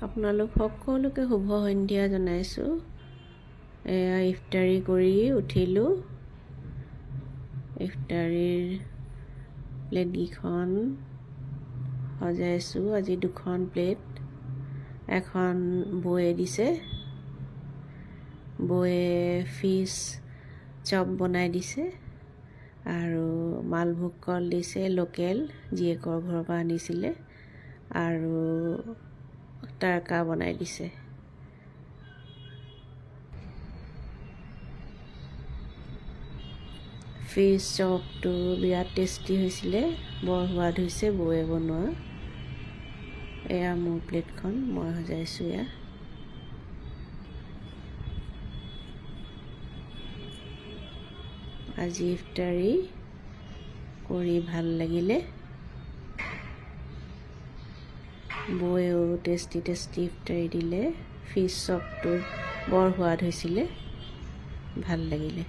আপোনালোক সকলোকে শুভ সন্ধিয়া জনাইছোঁ। এয়া ইফতাৰী কৰি উঠিলোঁ। ইফতাৰীৰ প্লেটকেইখন সজাইছোঁ। আজি 2খন প্লেট, এখন বৌয়ে দিছে। বৌয়ে ফিছ চপ বনাই দিছে আৰু মালভোগ কল দিছে, লোকেল, জীয়েকৰ ঘৰৰ পৰা আনিছিলে, আৰু তাৰকা বনাই দিছে। ফিছ চপটো বিৰাট টেষ্টি হৈছিলে, বৰ সোৱাদ হৈছে বৌয়ে বনোৱা। এয়া মোৰ প্লেটখন মই সজাইছোঁ। এয়া আজি ইফতাৰী কৰি ভাল লাগিলে। বৌয়েও টেষ্টি ইফতাৰী দিলে। ফিছ চপটো বৰ সোৱাদ হৈছিলে, ভাল লাগিলে।